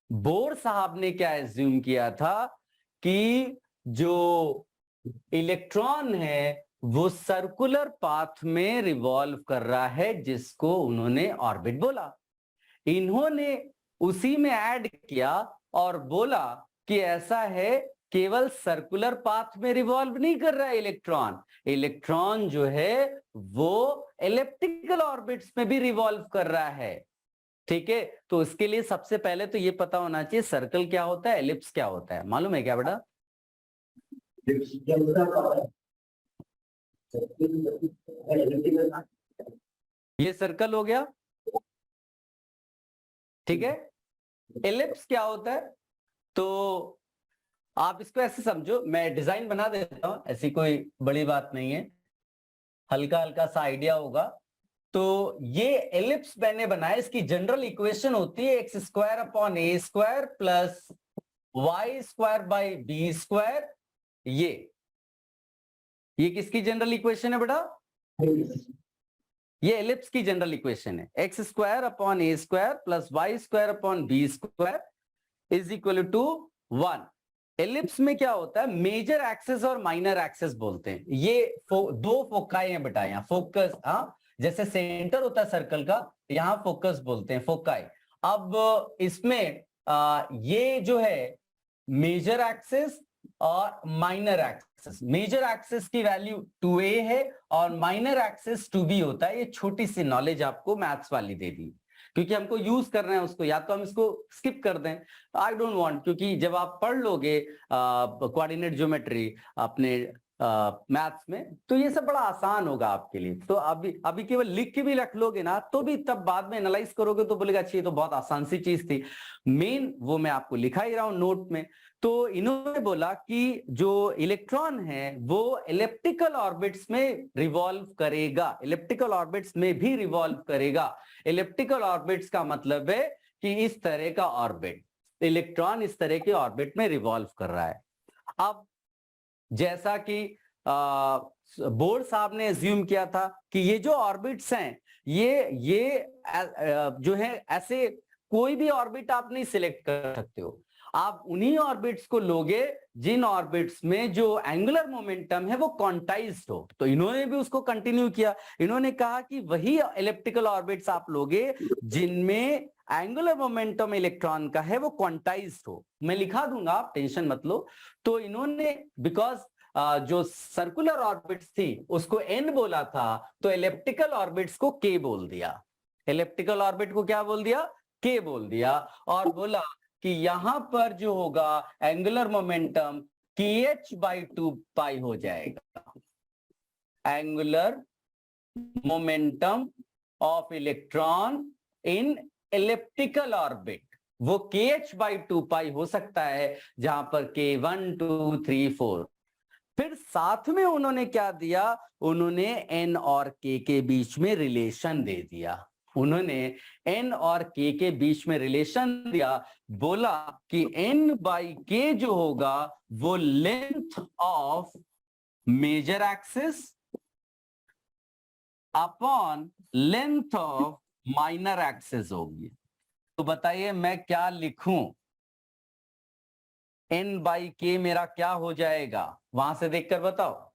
Bore साहब ने क्या एज्यूम किया था कि जो इलेक्ट्रॉन है वो सर्कुलर पाथ में रिवॉल्व कर रहा है, जिसको उन्होंने ऑर्बिट बोला। इन्होंने उसी में ऐड किया और बोला कि ऐसा है, केवल सर्कुलर पाथ में रिवॉल्व नहीं कर रहा है इलेक्ट्रॉन जो है वो एलिप्टिकल ऑर्बिट्स में भी रिवॉल्व कर रहा है। ठीक है, तो इसके लिए सबसे पहले तो ये पता होना चाहिए सर्कल क्या होता है, एलिप्स क्या होता है। मालूम है क्या बेटा? ये सर्कल हो गया, ठीक है। एलिप्स क्या होता है? तो आप इसको ऐसे समझो, मैं डिजाइन बना देता हूं, ऐसी कोई बड़ी बात नहीं है, हल्का हल्का सा आइडिया होगा। तो ये एलिप्स मैंने बनाया, इसकी जनरल इक्वेशन होती है X square upon A square plus Y square by B square. ये किसकी जनरल इक्वेशन है बेटा? ये एलिप्स की जनरल इक्वेशन है, X square upon A square plus Y square upon B square is equal to 1। Ellipse में क्या होता है, मेजर एक्सिस और माइनर एक्सिस बोलते हैं। ये दो फोकाई हैं बेटा, यहाँ फोकस, हाँ, जैसे सेंटर होता है सर्कल का, यहाँ फोकस बोलते हैं, फोकाई। अब इसमें ये जो है मेजर एक्सिस और माइनर एक्सिस, मेजर एक्सिस की वैल्यू 2a है और माइनर एक्सिस 2b होता है। ये छोटी सी नॉलेज आपको मैथ्स वाली दे दी, क्योंकि हमको यूज करना है उसको, या तो हम इसको स्किप कर दें, आई डोंट वांट, क्योंकि जब आप पढ़ लोगे कोऑर्डिनेट ज्योमेट्री अपने मैथ्स में, तो ये सब बड़ा आसान होगा आपके लिए। तो अभी केवल लिख के भी रख लोगे ना, तो भी तब बाद में एनालाइज करोगे तो बोलेगा अच्छी, ये तो बहुत आसान सी चीज थी। मेन वो मैं आपको लिखा ही रहा हूं नोट में। तो इन्होंने बोला कि जो इलेक्ट्रॉन है वो एलिप्टिकल ऑर्बिट्स में रिवॉल्व करेगा, एलिप्टिकल ऑर्बिट्स में भी रिवॉल्व करेगा। एलिप्टिकल ऑर्बिट्स का मतलब है कि इस तरह का ऑर्बिट, इलेक्ट्रॉन इस तरह के ऑर्बिट में रिवॉल्व कर रहा है। अब जैसा कि बोर साहब ने एज्यूम किया था कि ये जो ऑर्बिट्स हैं ये जो है, ऐसे कोई भी ऑर्बिट आप नहीं सिलेक्ट कर सकते हो, आप उन्हीं ऑर्बिट्स को लोगे जिन ऑर्बिट्स में जो एंगुलर मोमेंटम है वो क्वांटाइज्ड हो। तो इन्होंने भी उसको कंटिन्यू किया, इन्होंने कहा कि वही एलिप्टिकल ऑर्बिट्स आप लोगे जिनमें एंगुलर मोमेंटम इलेक्ट्रॉन का है वो क्वांटाइज्ड हो। मैं लिखा दूंगा, आप टेंशन मत लो। तो इन्होंने बिकॉज जो सर्कुलर ऑर्बिट्स थी उसको n बोला था, तो एलिप्टिकल ऑर्बिट्स को k बोल दिया, एलिप्टिकल ऑर्बिट को क्या बोल दिया, k बोल दिया, और बोला कि यहां पर जो होगा एंगुलर मोमेंटम kh/2 पाई हो जाएगा। Angular momentum of electron in elliptical orbit वो kh/2 पाई हो सकता है, जहां पर k 1 2 3 4। फिर साथ में उन्होंने क्या दिया, उन्होंने n और k के बीच में रिलेशन दे दिया। उन्होंने n और k के बीच में रिलेशन दिया, बोला कि n बाई k जो होगा वो length of major axis upon length of minor axis होगी। तो बताइए मैं क्या लिखूं? n बाई k मेरा क्या हो जाएगा? वहां से देखकर बताओ,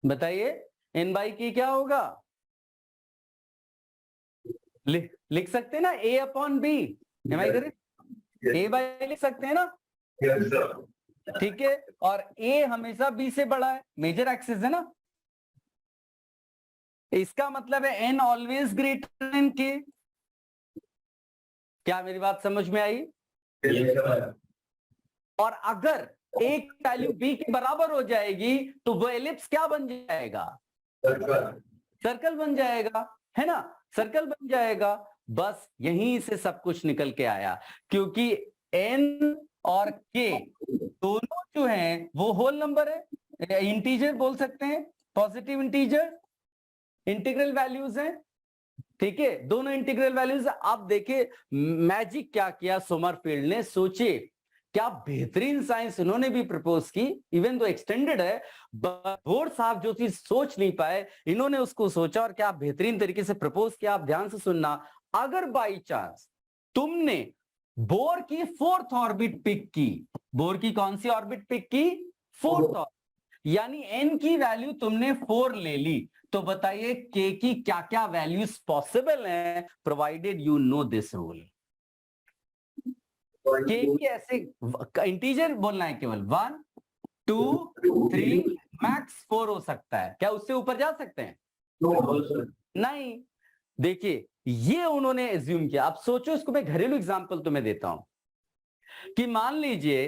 बताइए n बाई k क्या होगा? लिख सकते हैं ना, a upon B. Am I correct? a by लिख सकते हैं ना, Yes, sir. ठीक है। और a हमेशा b से बड़ा है, मेजर एक्सिस है ना, इसका मतलब है n always greater than k। क्या मेरी बात समझ में आई? Yes, sir. और अगर a की वैल्यू b के बराबर हो जाएगी तो वो एलिप्स क्या बन जाएगा? Circle. सर्कल बन जाएगा, है ना, सर्कल बन जाएगा। बस यहीं से सब कुछ निकल के आया, क्योंकि n और k दोनों जो हैं वो होल नंबर है, इंटीजर बोल सकते हैं, पॉजिटिव इंटीजर, इंटीग्रल वैल्यूज हैं, ठीक है, दोनों इंटीग्रल वैल्यूज। आप देखिए मैजिक क्या किया सोमरफील्ड ने, सोचिए क्या बेहतरीन साइंस इन्होंने भी प्रपोज की, इवन तो एक्सटेंडेड है, बोर साहब जो चीज सोच नहीं पाए इन्होंने उसको सोचा और क्या बेहतरीन तरीके से प्रपोज किया। आप ध्यान से सुनना, अगर बाई चांस तुमने बोर की फोर्थ ऑर्बिट पिक की, बोर की कौन सी ऑर्बिट पिक की? फोर्थ ऑर्बिट, यानी n की वैल्यू तुमने 4 ले ली, तो बताइए k की क्या क्या वैल्यूज पॉसिबल हैं, provided you know this rule. k की ऐसे इंटीजर बोलना है केवल 1 2 3 मैक्स 4 हो सकता है, क्या उससे ऊपर जा सकते हैं? No, sir. नहीं। देखिए ये उन्होंने एज्यूम किया। अब सोचो, इसको मैं घरेलू एग्जांपल तुम्हें देता हूं कि मान लीजिए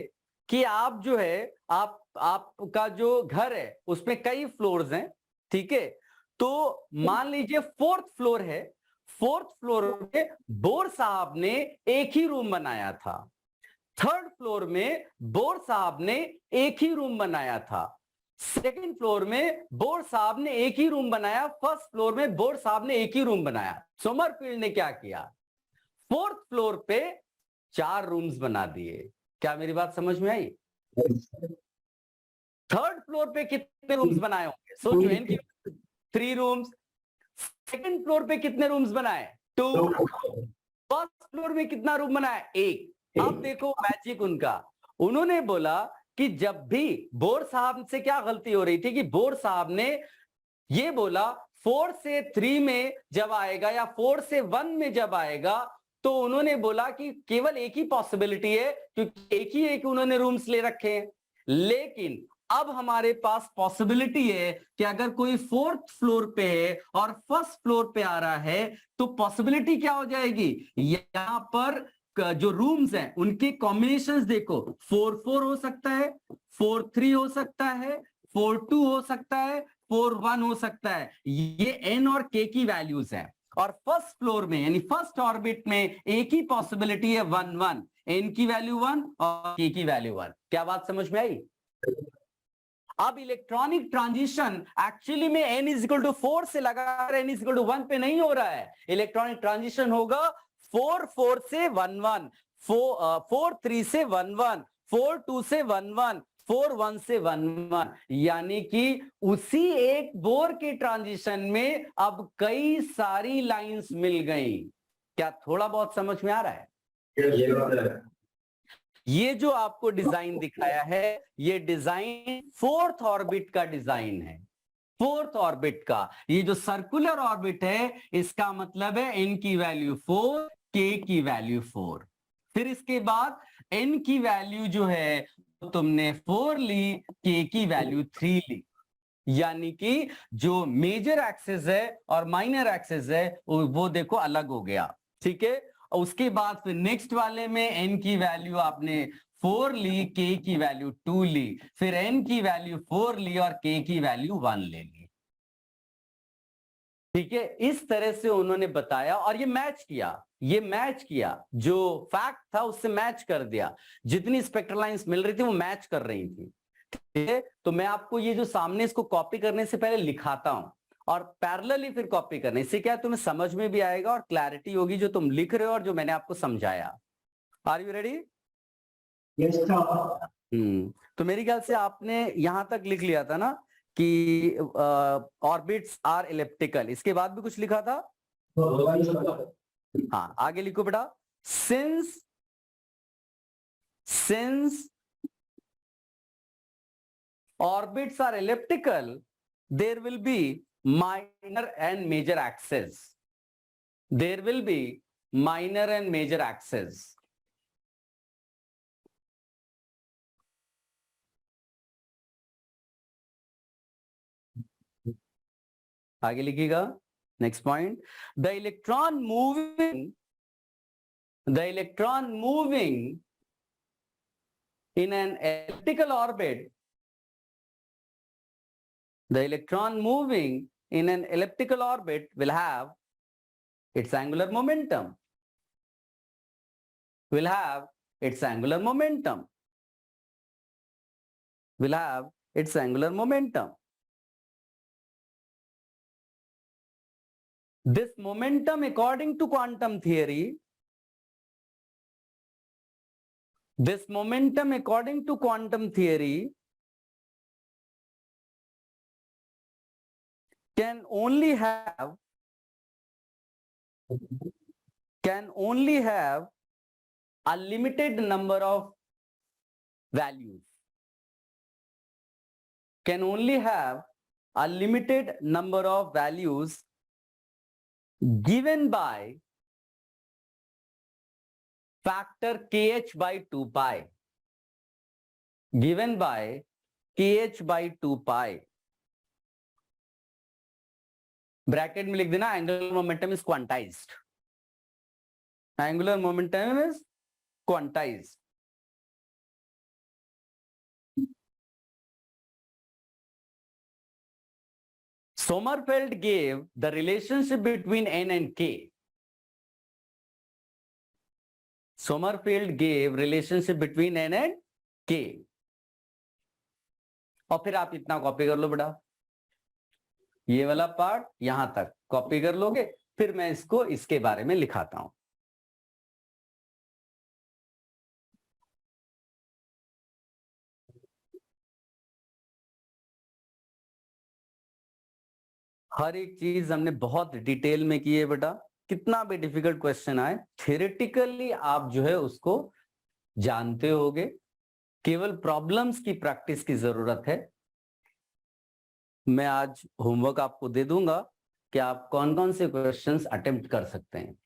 कि आप जो है आपका जो घर है उसमें कई फ्लोर्स हैं, ठीक है, तो मान लीजिए फोर्थ फ्लोर है, फोर्थ फ्लोर में बोर साहब ने एक ही रूम बनाया था, थर्ड फ्लोर में बोर साहब ने एक ही रूम बनाया था, सेकंड फ्लोर में बोर साहब ने एक ही रूम बनाया, फर्स्ट फ्लोर में बोर साहब ने एक ही रूम बनाया। सोमरफील्ड ने क्या किया? फोर्थ फ्लोर पे 4 रूम्स बना दिए। क्या मेरी बात समझ में आई? थर्ड फ्लोर पे कितने रूम्स बनाए होंगे? सोचो, इनकी 3 रूम्स। सेकंड फ्लोर पे कितने रूम्स बनाए? 2। फर्स्ट फ्लोर में कितना रूम बनाया? 1। अब देखो मैजिक उनका, उन्होंने बोला कि जब भी बोर साहब से क्या गलती हो रही थी कि बोर साहब ने ये बोला 4 से 3 में जब आएगा या 4 से 1 में जब आएगा, तो उन्होंने बोला कि केवल एक ही पॉसिबिलिटी है, क्योंकि एक उन्होंने रूम्स ले रखे हैं। लेकिन अब हमारे पास पॉसिबिलिटी है कि अगर कोई फोर्थ फ्लोर पे है और फर्स्ट फ्लोर पे आ रहा है, तो पॉसिबिलिटी क्या हो जाएगी? यहां पर जो रूम्स हैं उनके कॉम्बिनेशंस देखो, 4-4 हो सकता है, 4-3 हो सकता है, 4-2 हो सकता है, 4-1 हो सकता है। ये n और k की वैल्यूज हैं। और फर्स्ट फ्लोर में यानी फर्स्ट ऑर्बिट में एक ही पॉसिबिलिटी है 1-1, n की वैल्यू 1 और k की वैल्यू 1। क्या बात समझ में आई? अब इलेक्ट्रॉनिक ट्रांजिशन एक्चुअली में n इज इक्वल टू 4 से लगाकर n इज इक्वल टू 1 पे नहीं हो रहा है। इलेक्ट्रॉनिक ट्रांजिशन होगा 4-4 से 1-1, 4-3 से 1-1, 4-2 से 1-1, 4-1 से 1-1, यानी कि उसी एक बोर के ट्रांजिशन में अब कई सारी लाइंस मिल गई। क्या थोड़ा बहुत समझ में आ रहा है? ये जो आपको डिजाइन दिखाया है, ये डिजाइन फोर्थ ऑर्बिट का डिजाइन है, फोर्थ ऑर्बिट का। ये जो सर्कुलर ऑर्बिट है इसका मतलब है n की वैल्यू 4, k की वैल्यू 4। फिर इसके बाद n की वैल्यू जो है तो तुमने 4 ली, k की वैल्यू 3 ली, यानी कि जो मेजर एक्सिस है और माइनर एक्सिस है वो देखो अलग हो गया, ठीक है। और उसके बाद फिर नेक्स्ट वाले में n की वैल्यू आपने 4 ली, k की वैल्यू 2 ली, फिर n की वैल्यू 4 ली और k की वैल्यू 1 ले ली, ठीक है। इस तरह से उन्होंने बताया और ये मैच किया, जो फैक्ट था उससे मैच कर दिया। जितनी स्पेक्ट्रल लाइंस मिल रही थी वो मैच कर रही थी, ठीक है। तो मैं आपको ये जो सामने इसको कॉपी करने से पहले लिखाता हूं और पैरेलली फिर कॉपी करना। इससे क्या है, तुम्हें समझ में भी आएगा और क्लैरिटी होगी जो तुम लिख रहे हो और जो मैंने आपको समझाया। Are you ready? Yes, sir. तो मेरी ख्याल से आपने यहां तक लिख लिया था ना कि ऑर्बिट्स आर इलिप्टिकल। इसके बाद भी कुछ लिखा था? हाँ, आगे लिखो बेटा। Since orbits are elliptical, there will be minor and major axes. There will be minor and major axes. आगे लिखिएगा। Next point, the electron moving in an elliptical orbit, the electron moving in an elliptical orbit will have its angular momentum. Will have its angular momentum. Will have its angular momentum. This momentum, according to quantum theory, can only have a limited number of values. Can only have a limited number of values given by factor kh by 2 pi. Given by kh by 2 pi. Bracket में लिख देना, angular momentum is quantized. Angular momentum is quantized. Sommerfeld gave the relationship between n and k. Sommerfeld gave relationship between n and k. और फिर आप इतना कॉपी कर लो बेटा, ये वाला पार्ट यहां तक कॉपी कर लोगे, फिर मैं इसको इसके बारे में लिखाता हूं. हर एक चीज हमने बहुत डिटेल में की है बेटा. कितना भी डिफिकल्ट क्वेश्चन आए, थ्योरेटिकली आप जो है उसको जानते होगे. केवल प्रॉब्लम्स की प्रैक्टिस की जरूरत है. मैं आज होमवर्क आपको दे दूंगा कि आप कौन कौन से क्वेश्चंस अटेम्प्ट कर सकते हैं.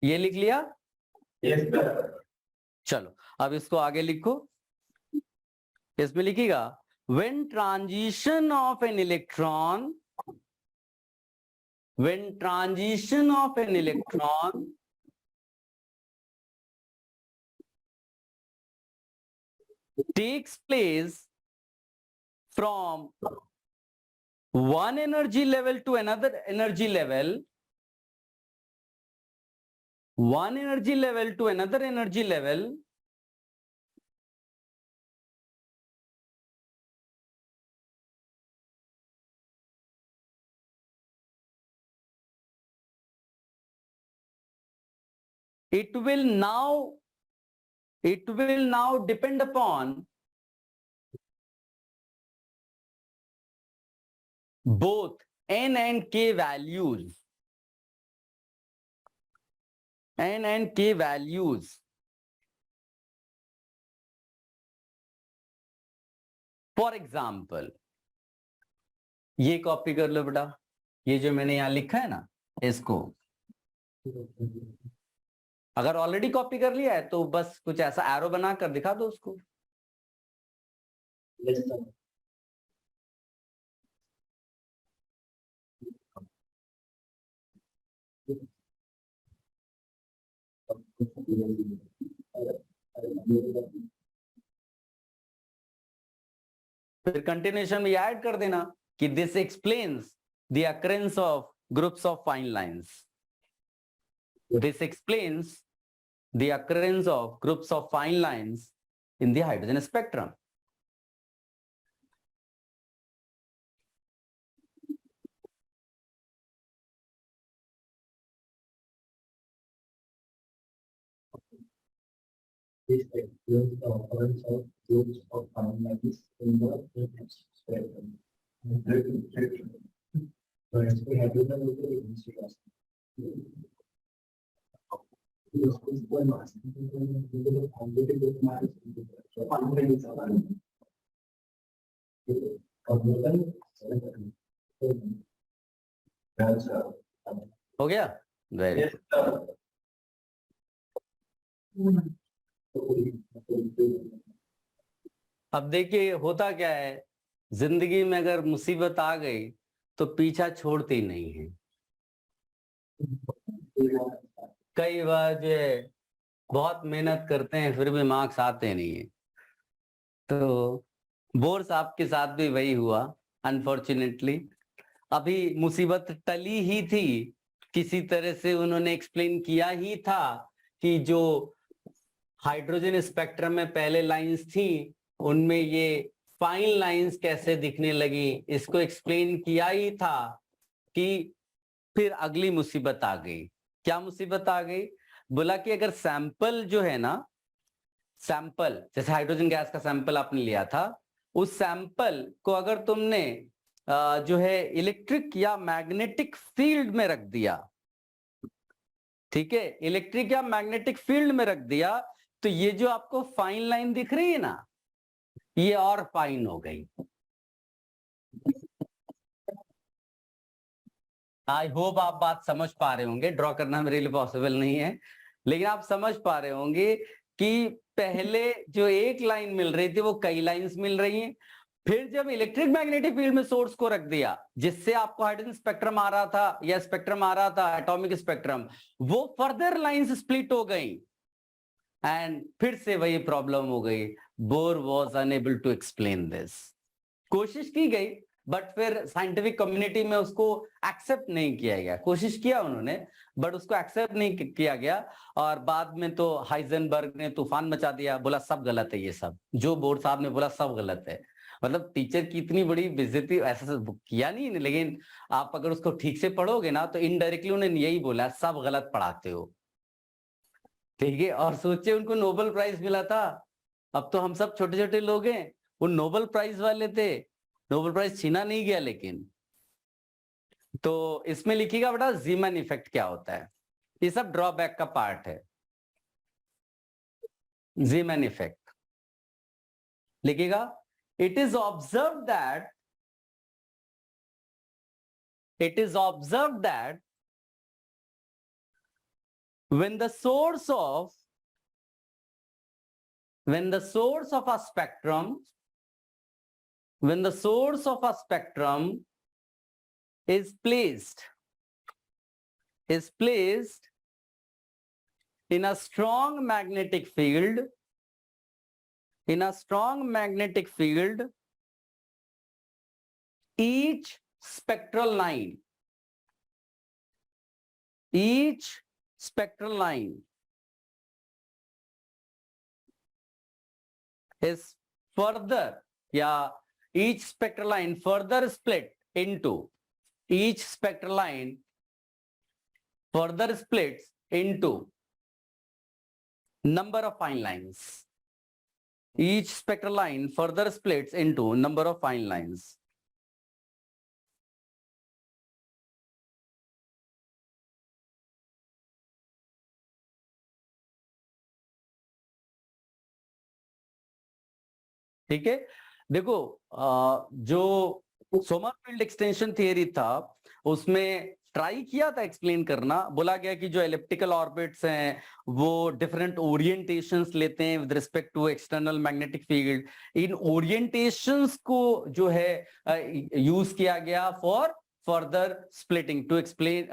ये लिख लिया। Yes, sir. चलो अब इसको आगे लिखो। इसमें लिखिएगा when transition of an electron takes place from one energy level to another energy level, it will now depend upon both n and k values. For example, ये कॉपी कर लो बेटा, ये जो मैंने यहां लिखा है ना, इसको अगर ऑलरेडी कॉपी कर लिया है तो बस कुछ ऐसा एरो बना कर दिखा दो उसको। Yes, sir. फिर कंटिन्यूएशन में ऐड कर देना कि this explains the occurrence of groups of fine lines. This explains the occurrence of groups of fine lines in the hydrogen spectrum. This explains the occurrence of groups of fine lines in the spectrum. For instance, hydrogen will be insured. हो गया? वेरी अब देखिए होता क्या है, जिंदगी में अगर मुसीबत आ गई तो पीछा छोड़ती नहीं है। कई बार जो है बहुत मेहनत करते हैं फिर भी मार्क्स आते नहीं है। तो बोर साहब के साथ भी वही हुआ अनफॉर्चुनेटली। अभी मुसीबत टली ही थी, किसी तरह से उन्होंने एक्सप्लेन किया ही था कि जो हाइड्रोजन स्पेक्ट्रम में पहले लाइंस थी उनमें ये फाइन लाइंस कैसे दिखने लगी, इसको एक्सप्लेन किया ही था कि फिर अगली मुसीबत आ गई। क्या मुसीबत आ गई? बोला कि अगर सैंपल जो है ना, सैंपल जैसे हाइड्रोजन गैस का सैंपल आपने लिया था, उस सैंपल को अगर तुमने जो है इलेक्ट्रिक या मैग्नेटिक फील्ड में रख दिया, ठीक है, इलेक्ट्रिक या मैग्नेटिक फील्ड में रख दिया, तो ये जो आपको फाइन लाइन दिख रही है ना, ये और फाइन हो गई। आई होप आप बात समझ पा रहे होंगे, ड्रॉ करना मेरे लिए पॉसिबल नहीं है, लेकिन आप समझ पा रहे होंगे कि पहले जो एक लाइन मिल रही थी वो कई लाइंस मिल रही हैं। फिर जब इलेक्ट्रिक मैग्नेटिक फील्ड में सोर्स को रख दिया, जिससे आपको हाइड्रोजन स्पेक्ट्रम आ रहा था या स्पेक्ट्रम आ रहा था एटॉमिक स्पेक्ट्रम, वो फर्दर लाइंस स्प्लिट हो गई एंड फिर से वही प्रॉब्लम हो गई। Bohr was unable to explain this. कोशिश की गई बट फिर साइंटिफिक कम्युनिटी में उसको एक्सेप्ट नहीं किया गया। कोशिश किया उन्होंने बट उसको एक्सेप्ट नहीं किया गया, और बाद में तो हाइजेनबर्ग ने तूफान मचा दिया, बोला सब गलत है, ये सब जो बोर साहब ने बोला सब गलत है। मतलब टीचर की इतनी बड़ी बेइज्जती, ऐसा किया नहीं, लेकिन आप अगर उसको ठीक से पढ़ोगे ना तो इनडायरेक्टली उन्होंने यही बोला सब गलत पढ़ाते हो, ठीक है। और सोचिए उनको नोबेल प्राइज मिला था, अब तो हम सब छोटे छोटे लोग हैं, वो नोबेल प्राइज वाले थे, नोबेल प्राइज छीना नहीं गया। लेकिन तो इसमें लिखिएगा बेटा जीमन इफेक्ट क्या होता है, ये सब ड्रॉबैक का पार्ट है। जीमन इफेक्ट लिखिएगा, it is observed that when the source of a spectrum is placed in a strong magnetic field, each spectral line is further, each spectral line further splits into number of fine lines. Each spectral line further splits into number of fine lines. ठीक है, देखो जो सोमरफेल्ड एक्सटेंशन थियरी था उसमें ट्राई किया था एक्सप्लेन करना, बोला गया कि जो एलिप्टिकल ऑर्बिट्स हैं वो डिफरेंट ओरिएंटेशंस लेते हैं with respect to external magnetic field. इन ओरिएंटेशंस को जो है यूज किया गया for further splitting to explain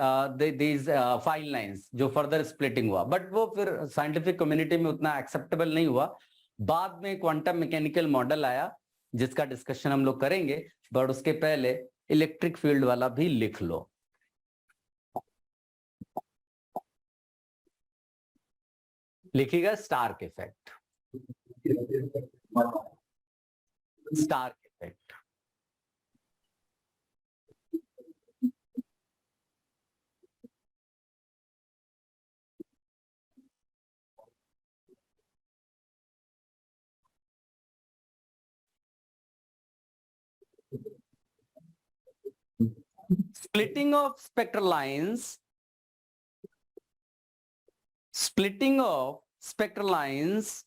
these fine lines, जो फर्दर स्प्लिटिंग हुआ, बट वो फिर साइंटिफिक कम्युनिटी में उतना एक्सेप्टेबल नहीं हुआ। बाद में क्वांटम मैकेनिकल मॉडल आया जिसका डिस्कशन हम लोग करेंगे, बट उसके पहले इलेक्ट्रिक फील्ड वाला भी लिख लो। लिखिएगा Stark effect. Stark effect splitting of spectral lines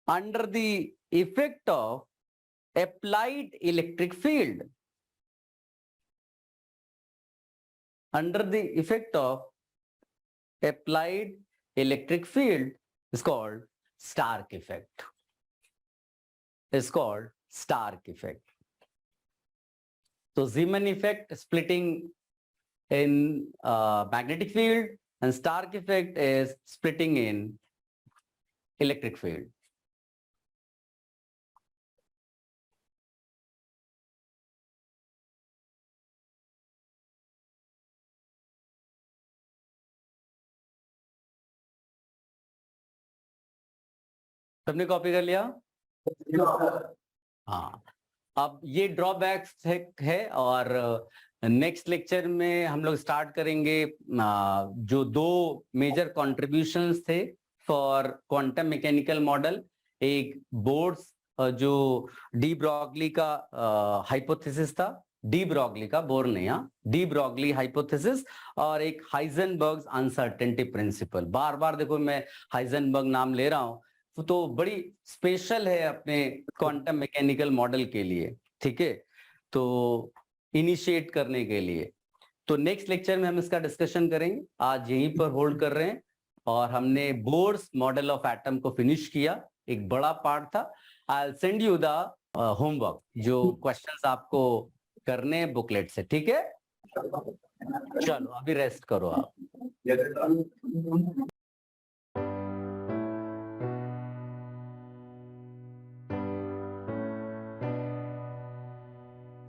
under the effect of applied electric field. Under the effect of applied electric field is called Stark effect. So Zeeman effect, splitting in magnetic field, and Stark effect is splitting in electric field. सबने कॉपी कर लिया? हाँ, अब ये ड्रॉबैक्स है और नेक्स्ट लेक्चर में हम लोग स्टार्ट करेंगे जो दो मेजर कॉन्ट्रीब्यूशंस थे फॉर क्वांटम मैकेनिकल मॉडल। एक बोर्ड्स जो डी ब्रॉगली का हाइपोथेसिस था, डी ब्रॉगली का, बोर नहीं, डी ब्रॉगली हाइपोथेसिस, और एक हाइजेनबर्ग्स अनसर्टेनिटी प्रिंसिपल। बार बार देखो मैं हाइजेनबर्ग नाम ले रहा हूं तो बड़ी स्पेशल है अपने क्वांटम मैकेनिकल मॉडल के लिए, ठीक है, तो इनिशिएट करने के लिए। तो नेक्स्ट लेक्चर में हम इसका डिस्कशन करेंगे। आज यहीं पर होल्ड कर रहे हैं और हमने बोर्स मॉडल ऑफ एटम को फिनिश किया, एक बड़ा पार्ट था। I will send you the homework, जो क्वेश्चंस आपको करने हैं बुकलेट से, ठीक है। चलो अभी रेस्ट करो आप।